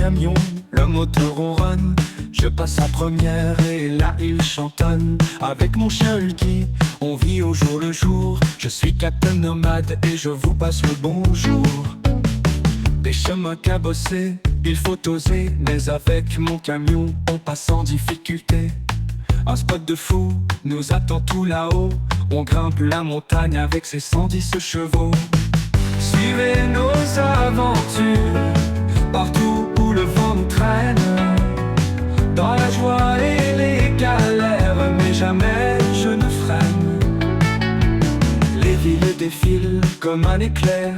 camion, le moteur ronronne. Je passe à première et là il chantonne. Avec mon chien Hulky, on vit au jour le jour. Je suis Captain Nomade et je vous passe le bonjour. Des chemins cabossés, il faut oser. Mais avec mon camion, on passe sans difficulté. Un spot de fou nous attend tout là-haut. On grimpe la montagne avec ses 110 chevaux. Suivez nos aventures, partout où le vent nous traîne. Dans la joie et les galères, mais jamais je ne freine. Les villes défilent comme un éclair.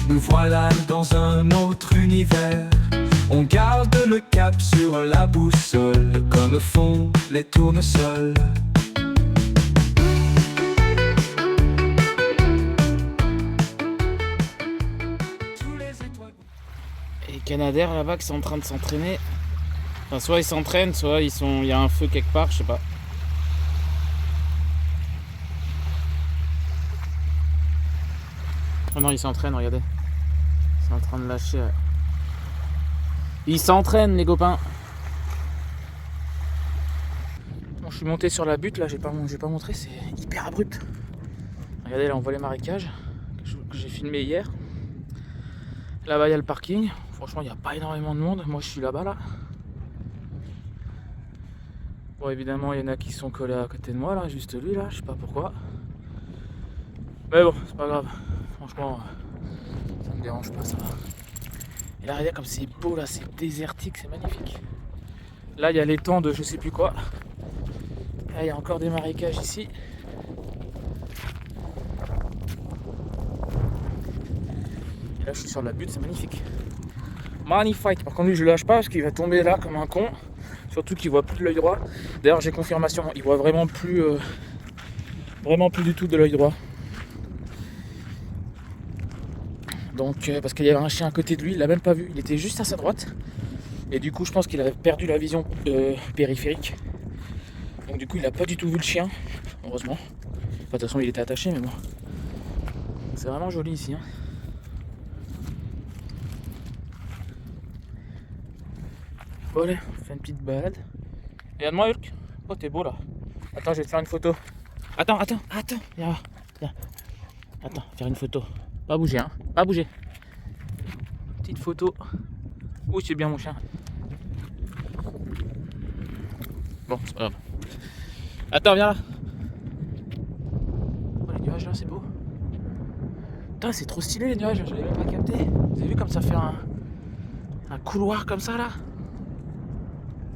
Nous voilà dans un autre univers. On garde le cap sur la boussole, comme font les tournesols. Et Canadair là-bas qui sont en train de s'entraîner. Enfin, soit ils s'entraînent, soit il y a un feu quelque part, je sais pas. Oh non, ils s'entraînent, regardez. Ils sont en train de lâcher. Ouais. Ils s'entraînent, les copains. Bon, je suis monté sur la butte, là, j'ai pas montré, c'est hyper abrupt. Regardez, là, on voit les marécages que j'ai filmé hier. Là-bas, il y a le parking. Franchement, il n'y a pas énormément de monde. Moi, je suis là-bas, là. Bon, évidemment, il y en a qui sont collés à côté de moi, là, juste lui, là, je sais pas pourquoi. Mais bon, c'est pas grave. Franchement, ça me dérange pas, ça va. Et là, regarde comme c'est beau, là, c'est désertique, c'est magnifique. Là, il y a l'étang de je sais plus quoi. Là, il y a encore des marécages ici. Et là, je suis sur la butte, c'est magnifique. Magnifique. Par contre, lui, je le lâche pas parce qu'il va tomber là comme un con. Surtout qu'il voit plus de l'œil droit. D'ailleurs, j'ai confirmation, il voit vraiment plus du tout de l'œil droit. Donc, parce qu'il y avait un chien à côté de lui, il l'a même pas vu. Il était juste à sa droite. Et du coup, je pense qu'il avait perdu la vision périphérique. Donc, du coup, il a pas du tout vu le chien. Heureusement. Enfin, de toute façon, il était attaché, mais bon. C'est vraiment joli ici. Hein. Bon, allez, on fait une petite balade. Regarde-moi, Hulk. Oh, t'es beau là. Attends, je vais te faire une photo. Attends. Viens. Attends, faire une photo. Pas bouger, hein. Pas bouger. Petite photo. Oui, c'est bien mon chien. Bon, c'est pas grave. Attends, viens là. Oh, les nuages là, c'est beau. Putain, c'est trop stylé les nuages, j'avais même pas capté. Vous avez vu comme ça fait un couloir comme ça là?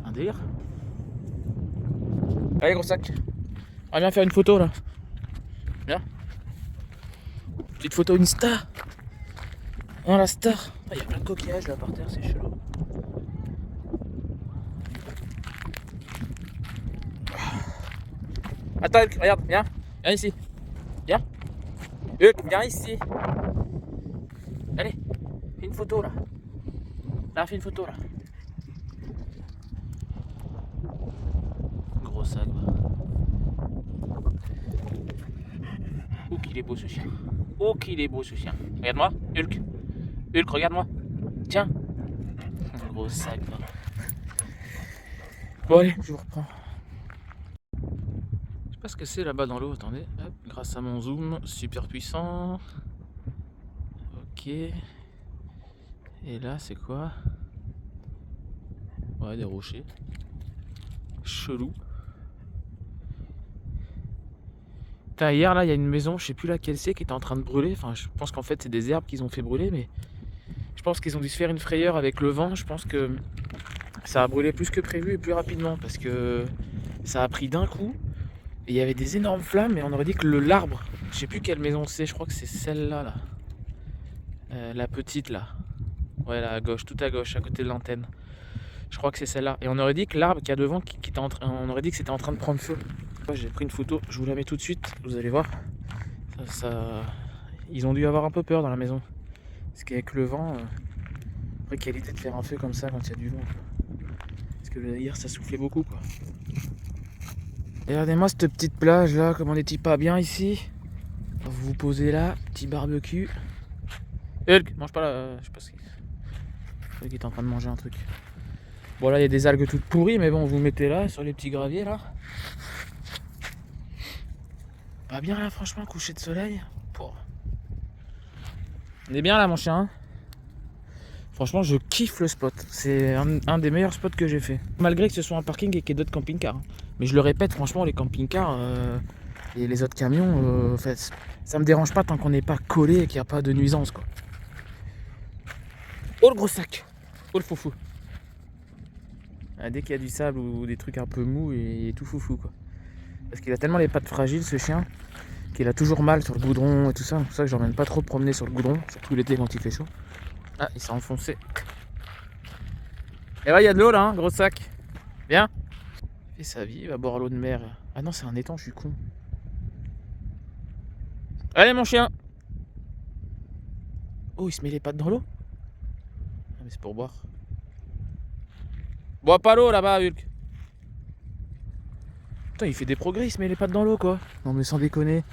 Un délire. Allez, gros sac. On viens faire une photo là. Viens. Petite photo Insta. Oh la star. Il y a plein de coquillages là par terre, c'est chelou. Attends, Hulk, regarde, viens ici. Viens. Hulk, viens ici. Allez, fais une photo là. Là, fais une photo là. Gros sac. Oh qu'il est beau ce chien. Oh qu'il est beau ce chien. Regarde-moi, Hulk. Hulk, regarde-moi. Tiens. Gros sac. Bon allez, je vous reprends. Je sais pas ce que c'est là-bas dans l'eau, attendez. Hop, grâce à mon zoom super puissant. Ok. Et là c'est quoi? Ouais, des rochers. Chelou. Putain, hier là il y a une maison, je sais plus laquelle c'est, qui était en train de brûler. Enfin je pense qu'en fait c'est des herbes qu'ils ont fait brûler, mais je pense qu'ils ont dû se faire une frayeur avec le vent. Je pense que ça a brûlé plus que prévu et plus rapidement parce que ça a pris d'un coup. Et il y avait des énormes flammes et on aurait dit que l'arbre, je sais plus quelle maison c'est, je crois que c'est celle-là là. La petite là. Ouais là à gauche, tout à gauche, à côté de l'antenne. Je crois que c'est celle-là. Et on aurait dit que l'arbre qu'il y a devant, qui était on aurait dit que c'était en train de prendre feu. J'ai pris une photo, je vous la mets tout de suite, vous allez voir. Ils ont dû avoir un peu peur dans la maison. Parce qu'avec le vent, après quelle idée de faire un feu comme ça quand il y a du vent. Parce que hier ça soufflait beaucoup quoi. Et regardez-moi cette petite plage là, comme on n'est pas bien ici. Vous vous posez là, petit barbecue. Hulk, mange pas là, je sais pas ce qu'il... Qui est en train de manger un truc. Bon là il y a des algues toutes pourries, mais bon vous mettez là sur les petits graviers là. Pas bien là franchement, coucher de soleil. Oh. On est bien là mon chien. Hein. Franchement je kiffe le spot. C'est un des meilleurs spots que j'ai fait. Malgré que ce soit un parking et qu'il y ait d'autres camping-cars. Hein. Mais je le répète, franchement les camping-cars et les autres camions, en fait, ça me dérange pas tant qu'on n'est pas collé et qu'il n'y a pas de nuisance quoi. Oh le gros sac. Oh le foufou. Dès qu'il y a du sable ou des trucs un peu mous, il est tout foufou quoi. Parce qu'il a tellement les pattes fragiles ce chien qu'il a toujours mal sur le goudron et tout ça. C'est pour ça que j'emmène pas trop promener sur le goudron, surtout l'été quand il fait chaud. Ah, il s'est enfoncé. Et là il y a de l'eau là, hein, gros sac. Viens. Il fait sa vie, il va boire l'eau de mer. Ah non c'est un étang, je suis con. Allez mon chien. Oh il se met les pattes dans l'eau. Ah mais c'est pour boire. Bois pas l'eau là-bas, Hulk. Putain, il fait des progrès, il se met les pattes dans l'eau quoi. Non mais sans déconner.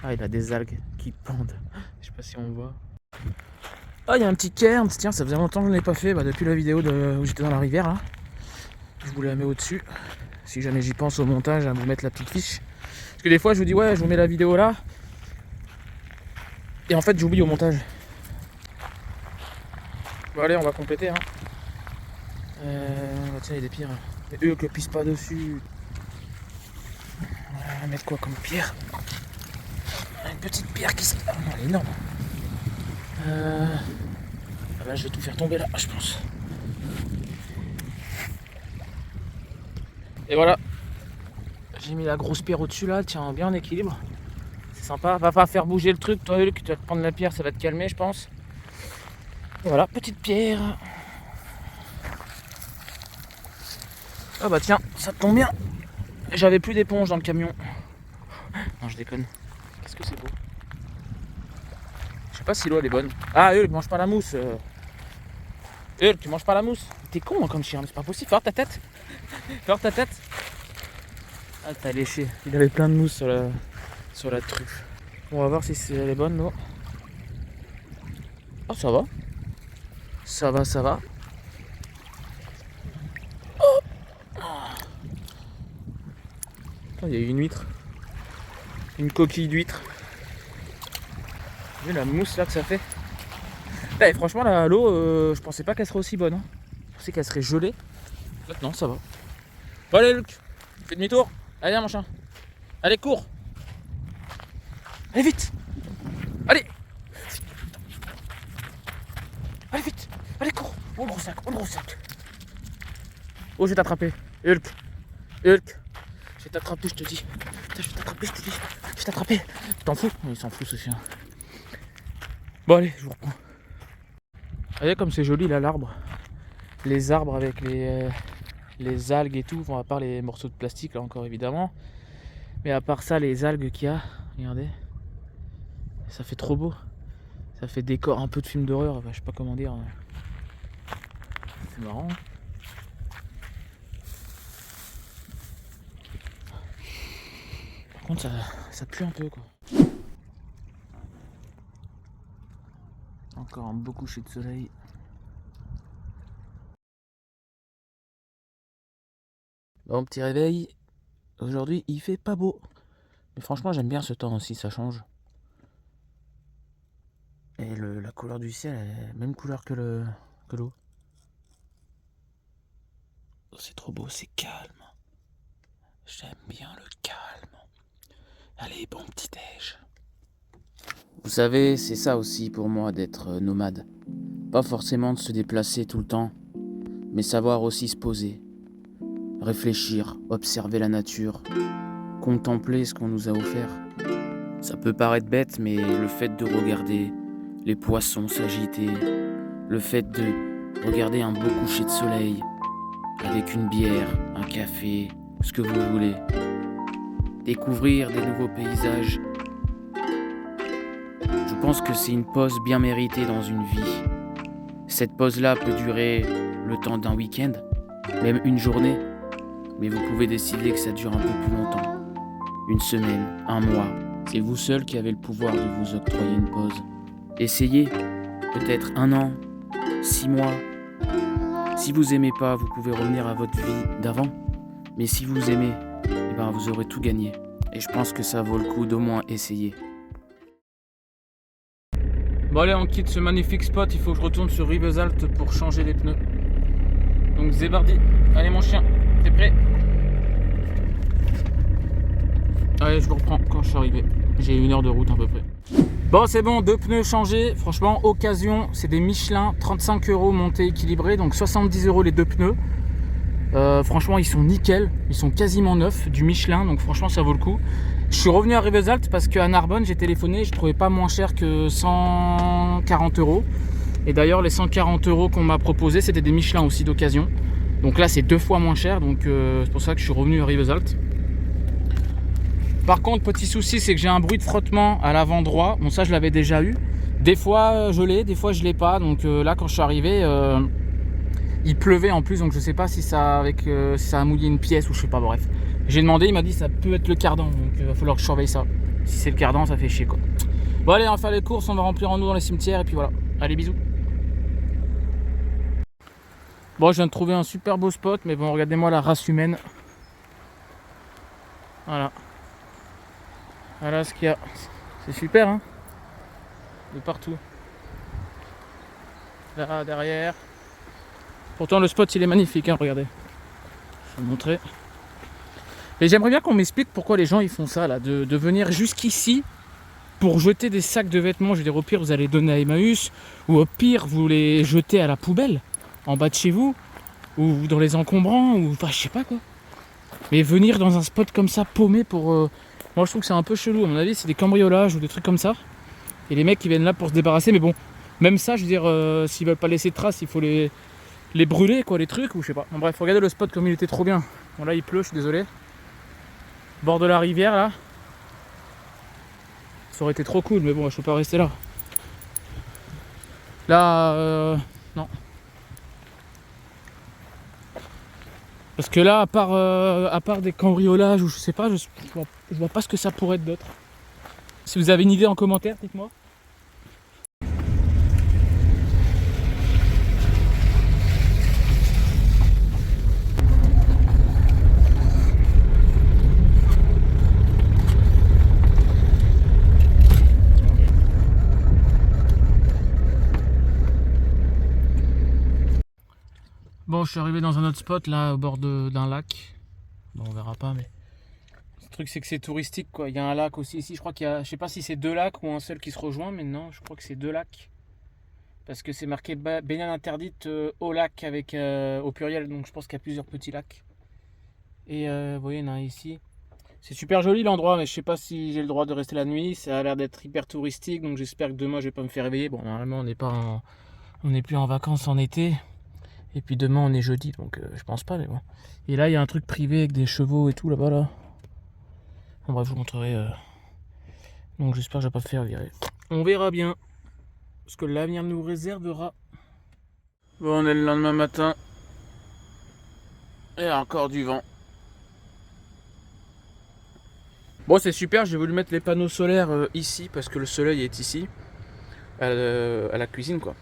Ah, il a des algues qui pendent. Je sais pas si on voit. Ah, il y a un petit cairn. Tiens, ça faisait longtemps que je ne l'ai pas fait. Depuis la vidéo où j'étais dans la rivière là. Je vous la mets au-dessus. Si jamais j'y pense au montage, à vous mettre la petite fiche. Parce que des fois, je vous dis, ouais, je vous mets la vidéo là. Et en fait, j'oublie au montage. Bon, allez, on va compléter. Hein. Tiens, il y a des pierres. Mais eux, que pisse pas dessus. On va mettre quoi comme pierre? Une petite pierre qui se... Ah non, elle est énorme. Ah bah, je vais tout faire tomber là, je pense. Et voilà. J'ai mis la grosse pierre au-dessus là, tiens bien en équilibre. C'est sympa. Va pas faire bouger le truc, toi Hulk, tu vas te prendre la pierre, ça va te calmer, je pense. Et voilà, petite pierre. Ah bah tiens, ça tombe bien. J'avais plus d'éponge dans le camion. Non, je déconne. Qu'est-ce que c'est beau. Je sais pas si l'eau elle est bonne. Ah Hulk, mange pas la mousse. Hulk, tu manges pas la mousse. T'es con hein, comme chien, mais c'est pas possible. Fais hors ta tête. Fais hors ta tête. Ah t'as léché. Il avait plein de mousse sur la truffe. On va voir si elle est bonne l'eau. Oh ça va. Ça va, ça va. Il y a une huître. Une coquille d'huître. Vous voyez la mousse là que ça fait. Là, et franchement là, l'eau, je pensais pas qu'elle serait aussi bonne. Hein. Je pensais qu'elle serait gelée. En fait non, ça va. Bon allez Luc, fais demi-tour. Allez viens mon chien. Allez cours. Allez vite. Allez. Allez vite. Allez cours. Oh le gros sac, oh le gros sac. Oh je vais t'attraper. Hulk. Hulk. Je vais t'attraper, je te dis. Putain, je vais t'attraper, je te dis. Je vais t'attraper. Tu t'en fous? Il s'en fout ce chien. Bon allez, je vous reprends. Vous voyez comme c'est joli là l'arbre. Les arbres avec les algues et tout. Bon, à part les morceaux de plastique là encore évidemment. Mais à part ça, les algues qu'il y a, regardez. Ça fait trop beau. Ça fait décor un peu de film d'horreur. Enfin, je sais pas comment dire. C'est marrant. Par contre ça pue un peu quoi. Encore un beau coucher de soleil. Bon petit réveil. Aujourd'hui il fait pas beau. Mais franchement j'aime bien ce temps aussi, ça change. Et la couleur du ciel est la même couleur que l'eau. Oh, c'est trop beau, c'est calme. J'aime bien le calme. Allez, bon petit déj. Vous savez, c'est ça aussi pour moi d'être nomade. Pas forcément de se déplacer tout le temps, mais savoir aussi se poser, réfléchir, observer la nature, contempler ce qu'on nous a offert. Ça peut paraître bête, mais le fait de regarder les poissons s'agiter, le fait de regarder un beau coucher de soleil, avec une bière, un café, ce que vous voulez, découvrir des nouveaux paysages, je pense que c'est une pause bien méritée dans une vie. Cette pause-là peut durer le temps d'un week-end, même une journée, mais vous pouvez décider que ça dure un peu plus longtemps. Une semaine, un mois, c'est vous seul qui avez le pouvoir de vous octroyer une pause. Essayez, peut-être 1 an, 6 mois. Si vous aimez pas, vous pouvez revenir à votre vie d'avant. Mais si vous aimez, eh ben vous aurez tout gagné. Et je pense que ça vaut le coup d'au moins essayer. Bon allez, on quitte ce magnifique spot, il faut que je retourne sur Rivesaltes pour changer les pneus. Donc Zébardi, allez mon chien, t'es prêt? Allez, je vous reprends quand je suis arrivé. J'ai 1 heure de route à peu près. Bon, c'est bon, 2 pneus changés. Franchement, occasion, c'est des Michelin, 35 € montée équilibrée, donc 70 € les 2 pneus. Franchement, ils sont nickel, ils sont quasiment neufs, du Michelin, donc franchement, ça vaut le coup. Je suis revenu à Rivesaltes parce qu'à Narbonne, j'ai téléphoné, je trouvais pas moins cher que 140 €. Et d'ailleurs, les 140 € qu'on m'a proposé, c'était des Michelin aussi d'occasion. Donc là, c'est 2 fois moins cher, donc c'est pour ça que je suis revenu à Rivesaltes. Par contre, petit souci, c'est que j'ai un bruit de frottement à l'avant droit. Bon, ça, je l'avais déjà eu. Des fois, je l'ai, des fois, je l'ai pas. Donc là, quand je suis arrivé, il pleuvait en plus. Donc je sais pas si ça, si ça a mouillé une pièce ou je sais pas, bref. J'ai demandé, il m'a dit ça peut être le cardan. Donc il va falloir que je surveille ça. Si c'est le cardan, ça fait chier quoi. Bon, allez, on va faire les courses. On va remplir en eau dans les cimetières. Et puis voilà. Allez, bisous. Bon, je viens de trouver un super beau spot. Mais bon, regardez-moi la race humaine. Voilà. Voilà ce qu'il y a. C'est super, hein, de partout. Là, derrière. Pourtant, le spot, il est magnifique, hein, regardez. Je vais vous montrer. Et j'aimerais bien qu'on m'explique pourquoi les gens, ils font ça, là, de venir jusqu'ici pour jeter des sacs de vêtements. Je veux dire, au pire, vous allez donner à Emmaüs, ou au pire, vous les jetez à la poubelle, en bas de chez vous, ou dans les encombrants, ou enfin, je sais pas, quoi. Mais venir dans un spot comme ça, paumé pour... Moi je trouve que c'est un peu chelou, à mon avis c'est des cambriolages ou des trucs comme ça. Et les mecs qui viennent là pour se débarrasser, mais bon, même ça je veux dire, s'ils veulent pas laisser de traces, il faut les brûler quoi, les trucs, ou je sais pas. Bon bref, regardez le spot comme il était trop bien. Bon là il pleut, je suis désolé. Bord de la rivière là. Ça aurait été trop cool, mais bon je peux pas rester là. Là, non. Parce que là, à part des cambriolages ou je sais pas, je vois pas ce que ça pourrait être d'autre. Si vous avez une idée en commentaire, dites-moi. Bon, je suis arrivé dans un autre spot là, au bord d'un lac. Bon, on verra pas, mais le truc c'est que c'est touristique quoi. Il y a un lac aussi ici. Je crois qu'il y a, je sais pas si c'est 2 lacs ou un seul qui se rejoint, mais non, je crois que c'est 2 lacs. Parce que c'est marqué baignade interdite au lac avec au pluriel, donc je pense qu'il y a plusieurs petits lacs. Et vous voyez, il y en a un ici. C'est super joli l'endroit, mais je sais pas si j'ai le droit de rester la nuit. Ça a l'air d'être hyper touristique, donc j'espère que demain je vais pas me faire réveiller. Bon, normalement on n'est plus en vacances en été. Et puis demain on est jeudi, donc je pense pas, mais bon. Et là il y a un truc privé avec des chevaux et tout là-bas là. Bon bref, je vous montrerai. Donc j'espère que je vais pas me faire virer. On verra bien ce que l'avenir nous réservera. Bon, on est le lendemain matin. Et encore du vent. Bon, c'est super, j'ai voulu mettre les panneaux solaires ici parce que le soleil est ici à la cuisine quoi.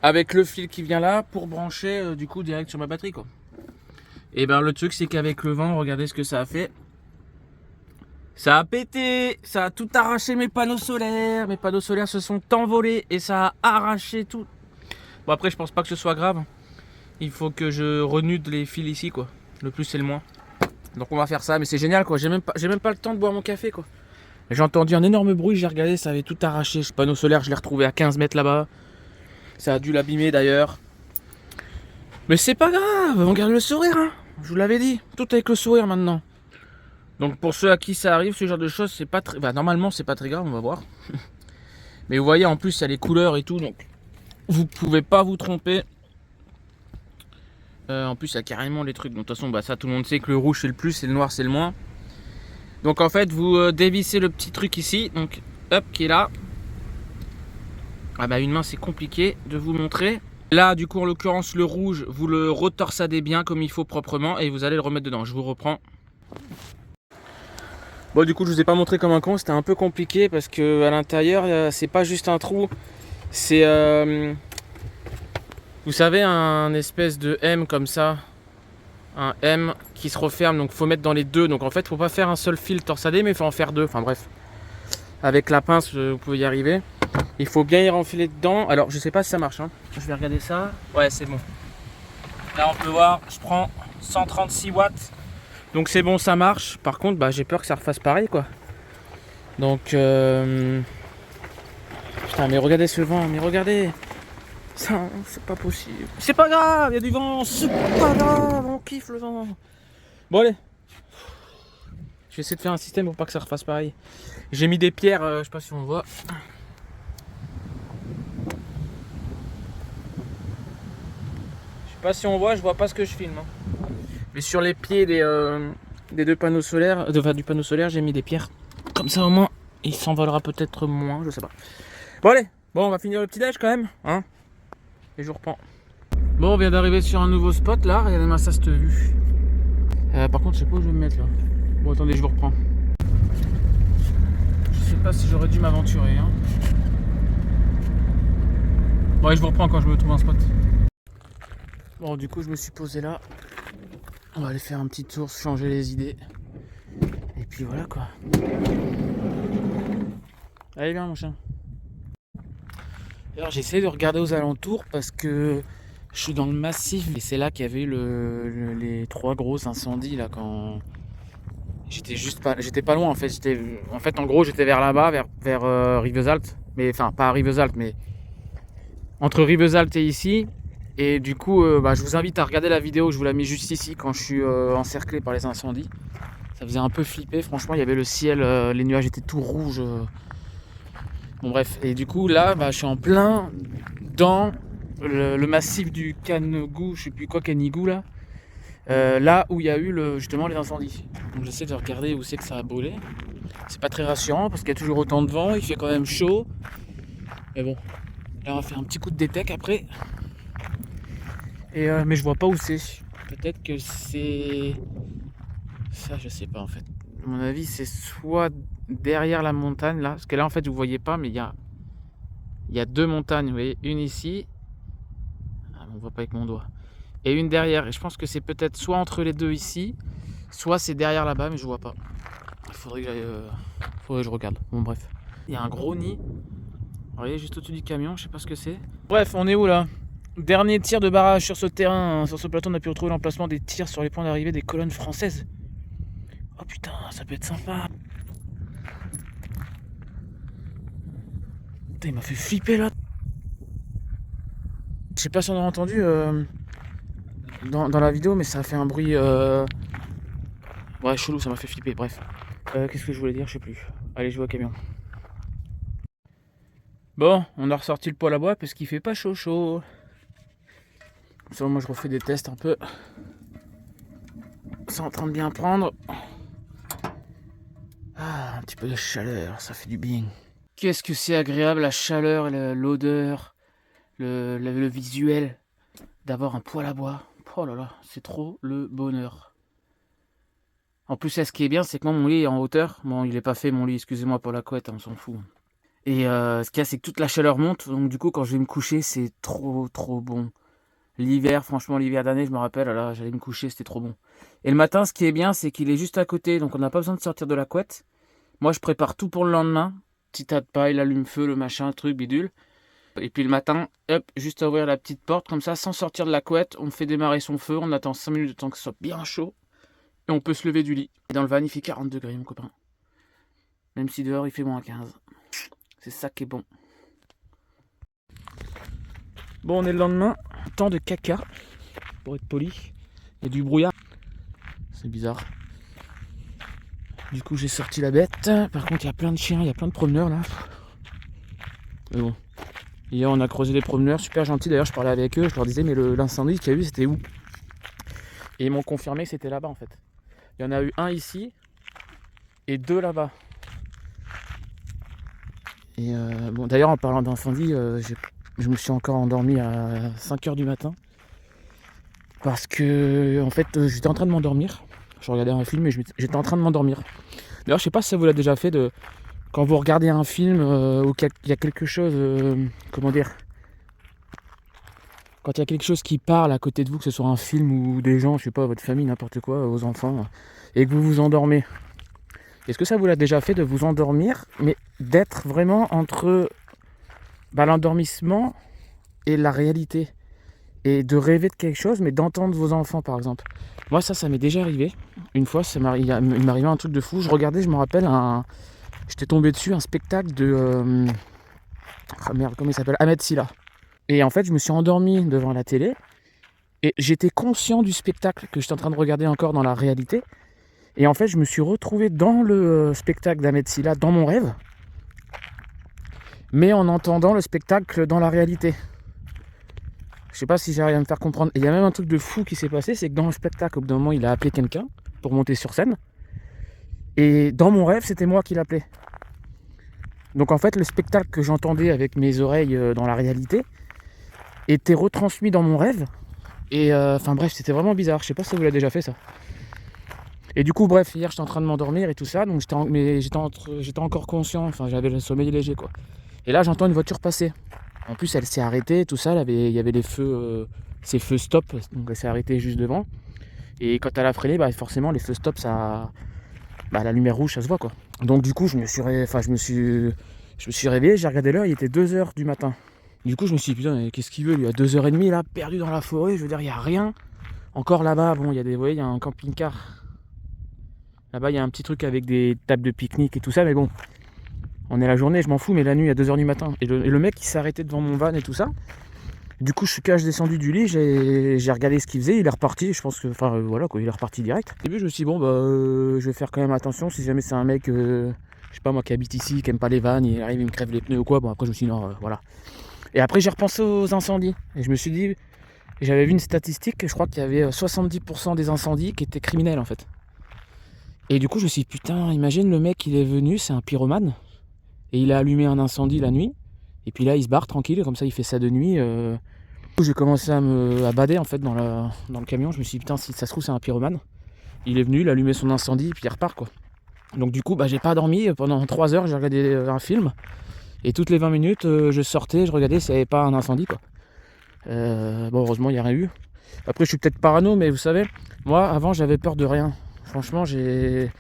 Avec le fil qui vient là pour brancher du coup direct sur ma batterie quoi. Et ben le truc c'est qu'avec le vent, regardez ce que ça a fait. Ça a pété, ça a tout arraché mes panneaux solaires se sont envolés et ça a arraché tout. Bon après je pense pas que ce soit grave. Il faut que je renude les fils ici quoi. Le plus c'est le moins. Donc on va faire ça, mais c'est génial quoi. J'ai même pas le temps de boire mon café quoi. J'ai entendu un énorme bruit, j'ai regardé, ça avait tout arraché. Ce panneau solaire, je l'ai retrouvé à 15 mètres là-bas. Ça a dû l'abîmer d'ailleurs. Mais c'est pas grave, on garde le sourire hein. Je vous l'avais dit, tout avec le sourire maintenant. Donc pour ceux à qui ça arrive, ce genre de choses, c'est pas très... Bah, normalement c'est pas très grave, on va voir. Mais vous voyez en plus il y a les couleurs et tout, donc vous pouvez pas vous tromper. En plus il y a carrément les trucs, donc de toute façon bah, ça tout le monde sait que le rouge c'est le plus et le noir c'est le moins. Donc en fait vous dévissez le petit truc ici, donc hop qui est là. Ah bah une main c'est compliqué de vous montrer. Là du coup en l'occurrence le rouge vous le retorsadez bien comme il faut proprement et vous allez le remettre dedans. Je vous reprends. Bon du coup je vous ai pas montré comme un con, c'était un peu compliqué parce que à l'intérieur c'est pas juste un trou. C'est, vous savez, un espèce de M comme ça. Un M qui se referme, donc faut mettre dans les deux. Donc en fait, faut pas faire un seul fil torsadé, mais il faut en faire deux. Enfin bref. Avec la pince, vous pouvez y arriver. Il faut bien y renfiler dedans. Alors, je sais pas si ça marche. Hein. Je vais regarder ça. Ouais, c'est bon. Là, on peut voir, je prends 136 watts. Donc c'est bon, ça marche. Par contre, bah, j'ai peur que ça refasse pareil, quoi. Donc, putain, mais regardez ce vent, mais regardez. Ça, c'est pas possible. C'est pas grave, il y a du vent. C'est pas grave, on kiffe le vent. Bon, allez. Je vais essayer de faire un système pour pas que ça refasse pareil. J'ai mis des pierres, je sais pas si on voit. Je sais pas si on voit, je vois pas ce que je filme. Hein. Mais sur les pieds des deux panneaux solaires, enfin du panneau solaire, j'ai mis des pierres. Comme ça au moins, il s'envolera peut-être moins, je sais pas. Bon allez, bon on va finir le petit déj quand même, hein. Et je reprends. Bon, on vient d'arriver sur un nouveau spot là, regardez-moi ça cette vue. Par contre, je sais pas où je vais me mettre là. Bon attendez, je vous reprends. Je sais pas si j'aurais dû m'aventurer. Hein. Bon, allez, je vous reprends quand je me trouve un spot. Bon, du coup, je me suis posé là. On va aller faire un petit tour, changer les idées. Et puis voilà quoi. Allez, viens mon chien. Alors, j'essaie de regarder aux alentours parce que je suis dans le massif. Et c'est là qu'il y avait eu les 3 gros incendies là quand. J'étais pas loin en fait. En gros, j'étais vers là-bas, vers Rivesaltes. Mais enfin, pas à Rivesaltes, mais entre Rivesaltes et ici. Et du coup, je vous invite à regarder la vidéo. Je vous la mets juste ici quand je suis encerclé par les incendies. Ça faisait un peu flipper. Franchement, il y avait le ciel, les nuages étaient tout rouges. Bon bref. Et du coup, là, je suis en plein dans le massif du Canigou, je sais plus quoi, Canigou là. Là où il y a eu justement les incendies. Donc j'essaie de regarder où c'est que ça a brûlé. C'est pas très rassurant parce qu'il y a toujours autant de vent, il fait quand même chaud. Mais bon, là on va faire un petit coup de détec après. Mais je vois pas où c'est. Peut-être que c'est... Ça je sais pas en fait. À mon avis c'est soit derrière la montagne là. Parce que là en fait vous voyez pas mais il y a 2 montagnes. Vous voyez, une ici. Ah, on voit pas avec mon doigt. Et une derrière, et je pense que c'est peut-être soit entre les deux ici, soit c'est derrière là-bas, mais je vois pas. Il faudrait que je regarde. Bon bref. Il y a un gros nid. Vous voyez, juste au-dessus du camion, je sais pas ce que c'est. Bref, on est où là? Dernier tir de barrage sur ce terrain. Sur ce plateau, on a pu retrouver l'emplacement des tirs sur les points d'arrivée des colonnes françaises. Oh putain, ça peut être sympa. Putain, il m'a fait flipper là. Je sais pas si on a entendu dans la vidéo, mais ça a fait un bruit ouais, chelou, ça m'a fait flipper. Bref, qu'est-ce que je voulais dire, je sais plus. Allez, je vais au camion. Bon, on a ressorti le poêle à bois parce qu'il fait pas chaud chaud. Ça, moi je refais des tests un peu. C'est en train de bien prendre. Ah, un petit peu de chaleur, ça fait du bien. Qu'est-ce que c'est agréable la chaleur, l'odeur, le visuel d'avoir un poêle à bois. Oh là là, c'est trop le bonheur. En plus, ce qui est bien, c'est que moi, mon lit est en hauteur. Bon, il est pas fait, mon lit, excusez-moi pour la couette, on s'en fout. Et ce qu'il y a, c'est que toute la chaleur monte. Donc du coup, quand je vais me coucher, c'est trop bon. L'hiver, franchement, l'hiver d'année, je me rappelle, là, j'allais me coucher, c'était trop bon. Et le matin, ce qui est bien, c'est qu'il est juste à côté. Donc on n'a pas besoin de sortir de la couette. Moi, je prépare tout pour le lendemain. Petit tas de paille, l'allume-feu, le machin, le truc, bidule. Et puis le matin, hop, juste à ouvrir la petite porte, comme ça, sans sortir de la couette, on fait démarrer son feu, on attend 5 minutes de temps que ce soit bien chaud, et on peut se lever du lit. Et dans le van, il fait 40 degrés, mon copain. Même si dehors, il fait moins 15. C'est ça qui est bon. Bon, on est le lendemain, temps de caca, pour être poli. Il y a du brouillard. C'est bizarre. Du coup, j'ai sorti la bête. Par contre, il y a plein de chiens, il y a plein de promeneurs, là. Mais bon. Hier, on a creusé les promeneurs, super gentils. D'ailleurs, je parlais avec eux, je leur disais, mais l'incendie qu'il y a eu, c'était où? Et ils m'ont confirmé que c'était là-bas, en fait. Il y en a eu un ici et 2 là-bas. Et bon, d'ailleurs, en parlant d'incendie, je me suis encore endormi à 5h du matin. Parce que, en fait, j'étais en train de m'endormir. Je regardais un film et j'étais en train de m'endormir. D'ailleurs, je sais pas si ça vous l'a déjà fait quand vous regardez un film où il y a quelque chose, comment dire, quand il y a quelque chose qui parle à côté de vous, que ce soit un film ou des gens, je sais pas, votre famille, n'importe quoi, vos enfants, et que vous vous endormez. Est-ce que ça vous l'a déjà fait de vous endormir, mais d'être vraiment entre l'endormissement et la réalité, et de rêver de quelque chose, mais d'entendre vos enfants par exemple. Moi ça m'est déjà arrivé. Une fois, il m'est arrivé un truc de fou. Je regardais, je me rappelle, j'étais tombé dessus, un spectacle de... ah merde, comment il s'appelle, Ahmed Silla. Et en fait, je me suis endormi devant la télé, et j'étais conscient du spectacle que j'étais en train de regarder encore dans la réalité. Et en fait, je me suis retrouvé dans le spectacle d'Ahmed Silla, dans mon rêve, mais en entendant le spectacle dans la réalité. Je sais pas si j'arrive à me faire comprendre. Et il y a même un truc de fou qui s'est passé, c'est que dans le spectacle, au bout d'un moment, il a appelé quelqu'un pour monter sur scène. Et dans mon rêve, c'était moi qui l'appelais. Donc en fait, le spectacle que j'entendais avec mes oreilles dans la réalité était retransmis dans mon rêve. Et enfin bref, c'était vraiment bizarre. Je sais pas si vous l'avez déjà fait ça. Et du coup, bref, hier, j'étais en train de m'endormir et tout ça, donc j'étais encore conscient. Enfin, j'avais le sommeil léger, quoi. Et là, j'entends une voiture passer. En plus, elle s'est arrêtée, tout ça. Il y avait les feux, ces feux stop, donc elle s'est arrêtée juste devant. Et quand elle a freiné, forcément, les feux stop, la lumière rouge, ça se voit, quoi. Donc du coup, je me suis réveillé, j'ai regardé l'heure, il était 2h du matin. Du coup, je me suis dit, putain, qu'est-ce qu'il veut, lui, à 2h30, là, perdu dans la forêt, je veux dire, il n'y a rien. Encore là-bas, bon, vous voyez, il y a un camping-car. Là-bas, il y a un petit truc avec des tables de pique-nique et tout ça, mais bon, on est la journée, je m'en fous, mais la nuit, à 2h du matin. Et le mec, il s'est arrêté devant mon van et tout ça. Du coup, je suis descendu du lit, j'ai regardé ce qu'il faisait, il est reparti, je pense que, voilà, quoi, il est reparti direct. Au début, je me suis dit, bon, je vais faire quand même attention, si jamais c'est un mec, je sais pas moi, qui habite ici, qui aime pas les vannes, il arrive, il me crève les pneus ou quoi, bon, après, je me suis dit, non, voilà. Et après, j'ai repensé aux incendies, et je me suis dit, j'avais vu une statistique, je crois qu'il y avait 70% des incendies qui étaient criminels, en fait. Et du coup, je me suis dit, putain, imagine le mec, il est venu, c'est un pyromane, et il a allumé un incendie la nuit, et puis là, il se barre tranquille, comme ça, il fait ça de nuit. J'ai commencé à bader en fait dans le camion. Je me suis dit, putain, si ça se trouve, c'est un pyromane. Il est venu, il a allumé son incendie, et puis il repart, quoi. Donc du coup, j'ai pas dormi. Pendant 3 heures, j'ai regardé un film, et toutes les 20 minutes, je sortais, je regardais s'il n'y avait pas un incendie, quoi. Bon, heureusement, il n'y a rien eu. Après, je suis peut-être parano, mais vous savez, moi, avant, j'avais peur de rien. Franchement, j'ai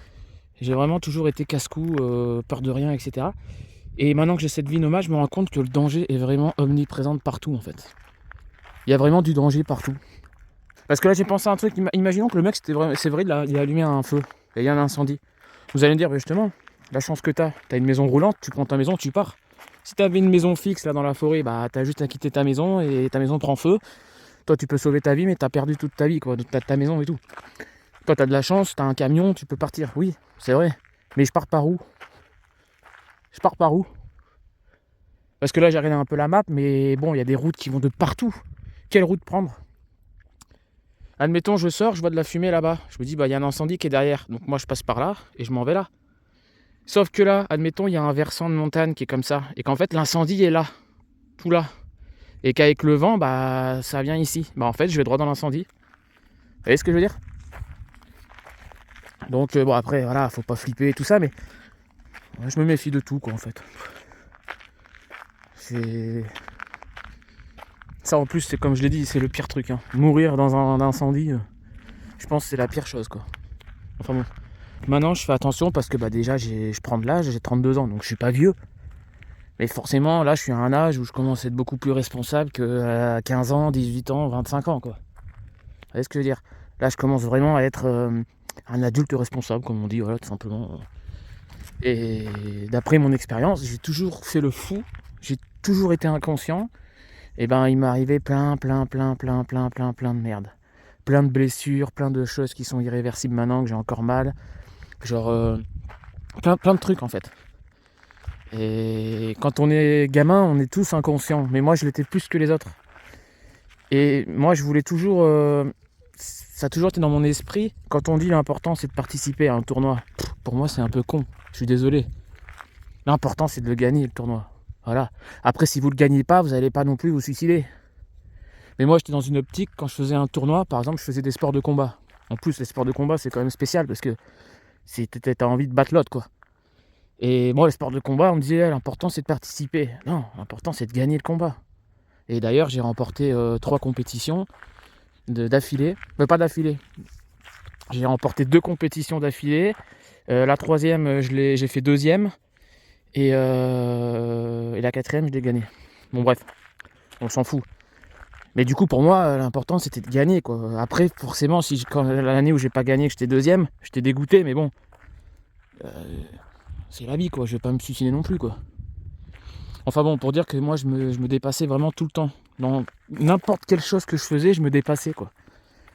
vraiment toujours été casse-cou, peur de rien, etc. Et maintenant que j'ai cette vie nomade, je me rends compte que le danger est vraiment omniprésent partout, en fait. Il y a vraiment du danger partout. Parce que là, j'ai pensé à un truc. Imaginons que le mec, c'est vrai, il a allumé un feu. Et il y a un incendie. Vous allez me dire, justement, la chance que t'as une maison roulante, tu prends ta maison, tu pars. Si t'avais une maison fixe là dans la forêt, t'as juste à quitter ta maison et ta maison prend feu. Toi, tu peux sauver ta vie, mais t'as perdu toute ta vie, quoi. T'as ta maison et tout. Toi, t'as de la chance, t'as un camion, tu peux partir. Oui, c'est vrai. Mais je pars par où? Parce que là, j'ai regardé un peu la map, mais bon, il y a des routes qui vont de partout. Quelle route prendre? Admettons, je sors, je vois de la fumée là-bas. Je me dis, il y a un incendie qui est derrière. Donc moi, je passe par là et je m'en vais là. Sauf que là, admettons, il y a un versant de montagne qui est comme ça. Et qu'en fait, l'incendie est là. Tout là. Et qu'avec le vent, ça vient ici. En fait, je vais droit dans l'incendie. Vous voyez ce que je veux dire? Donc, après, voilà, faut pas flipper et tout ça, mais je me méfie de tout, quoi, en fait. Ça, en plus, c'est comme je l'ai dit, c'est le pire truc. Mourir dans un incendie, je pense que c'est la pire chose, quoi. Enfin bon. Maintenant, je fais attention parce que déjà, je prends de l'âge, j'ai 32 ans, donc je suis pas vieux. Mais forcément, là, je suis à un âge où je commence à être beaucoup plus responsable qu'à 15 ans, 18 ans, 25 ans, quoi. Vous voyez ce que je veux dire? Là, je commence vraiment à être un adulte responsable, comme on dit, voilà, tout simplement. Et d'après mon expérience, j'ai toujours fait le fou, j'ai toujours été inconscient. Et il m'est arrivé plein de merde. Plein de blessures, plein de choses qui sont irréversibles maintenant, que j'ai encore mal. Genre, plein de trucs en fait. Et quand on est gamin, on est tous inconscients. Mais moi, je l'étais plus que les autres. Et moi, je voulais toujours... ça a toujours été dans mon esprit. Quand on dit l'important, c'est de participer à un tournoi. Pour moi, c'est un peu con. Je suis désolé. L'important, c'est de le gagner, le tournoi. Voilà. Après, si vous ne le gagnez pas, vous n'allez pas non plus vous suicider. Mais moi, j'étais dans une optique, quand je faisais un tournoi, par exemple, je faisais des sports de combat. En plus, les sports de combat, c'est quand même spécial parce que t'as envie de battre l'autre, quoi. Et moi, le sport de combat, on me disait, l'important c'est de participer. Non, l'important c'est de gagner le combat. Et d'ailleurs, j'ai remporté 3 compétitions d'affilée. Pas d'affilée. J'ai remporté 2 compétitions d'affilée. La troisième, j'ai fait deuxième. Et la quatrième, je l'ai gagnée. Bon, bref, on s'en fout. Mais du coup, pour moi, l'important c'était de gagner, quoi. Après, forcément, quand l'année où j'ai pas gagné, que j'étais deuxième, j'étais dégoûté, mais bon. C'est la vie, quoi. Je vais pas me suicider non plus, quoi. Enfin bon, pour dire que moi, je me dépassais vraiment tout le temps. Dans n'importe quelle chose que je faisais, je me dépassais, quoi.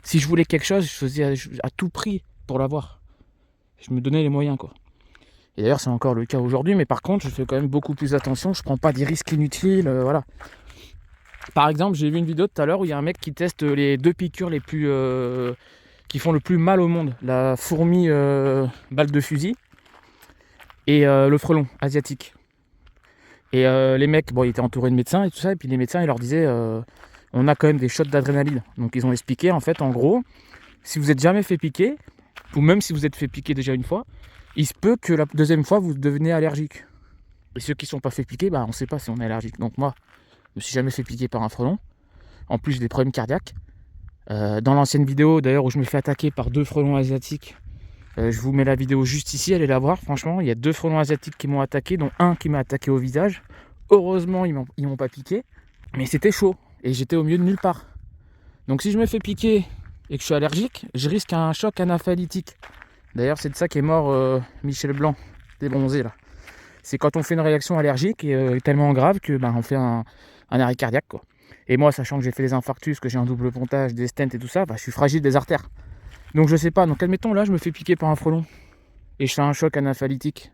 Si je voulais quelque chose, je faisais à tout prix pour l'avoir. Je me donnais les moyens, quoi. Et d'ailleurs, c'est encore le cas aujourd'hui, mais par contre, je fais quand même beaucoup plus attention. Je prends pas des risques inutiles, voilà. Par exemple, j'ai vu une vidéo tout à l'heure où il y a un mec qui teste les 2 piqûres les plus qui font le plus mal au monde. La fourmi balle de fusil et le frelon asiatique. Et les mecs, bon, ils étaient entourés de médecins et tout ça, et puis les médecins, ils leur disaient on a quand même des shots d'adrénaline. Donc ils ont expliqué, en fait, en gros, si vous êtes jamais fait piquer, ou même si vous êtes fait piquer déjà une fois, il se peut que la deuxième fois, vous devenez allergique. Et ceux qui ne sont pas fait piquer, bah, on ne sait pas si on est allergique. Donc moi, je me suis jamais fait piquer par un frelon. En plus, j'ai des problèmes cardiaques. Dans l'ancienne vidéo, d'ailleurs, où je me fais attaquer par 2 frelons asiatiques, je vous mets la vidéo juste ici, allez la voir. Franchement, il y a 2 frelons asiatiques qui m'ont attaqué, dont un qui m'a attaqué au visage. Heureusement, ils m'ont pas piqué. Mais c'était chaud. Et j'étais au milieu de nulle part. Donc si je me fais piquer et que je suis allergique, je risque un choc anaphylatique. D'ailleurs, c'est de ça qu'est mort Michel Blanc, débronzé là. C'est quand on fait une réaction allergique et tellement grave que on fait un arrêt cardiaque, quoi. Et moi, sachant que j'ai fait des infarctus, que j'ai un double pontage, des stents et tout ça, je suis fragile des artères. Donc je sais pas. Donc admettons là, je me fais piquer par un frelon et je fais un choc anaphylatique,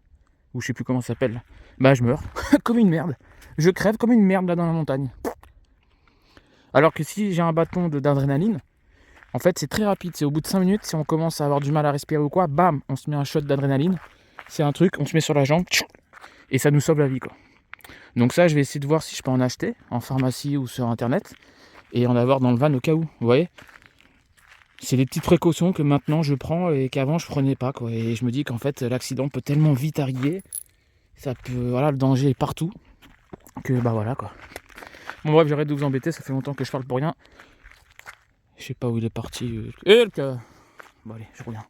ou je sais plus comment ça s'appelle. Je meurs comme une merde. Je crève comme une merde là dans la montagne. Alors que si j'ai un bâton d'adrénaline, en fait c'est très rapide. C'est au bout de 5 minutes, si on commence à avoir du mal à respirer ou quoi, bam, on se met un shot d'adrénaline. C'est un truc, on se met sur la jambe et ça nous sauve la vie, quoi. Donc ça, je vais essayer de voir si je peux en acheter en pharmacie ou sur internet et en avoir dans le van au cas où. Vous voyez, c'est des petites précautions que maintenant je prends et qu'avant je prenais pas, quoi. Et je me dis qu'en fait l'accident peut tellement vite arriver, ça peut, voilà, le danger est partout, que voilà, quoi. Bon bref, j'arrête de vous embêter, ça fait longtemps que je parle pour rien. Je sais pas où il est parti. Bon allez, je reviens.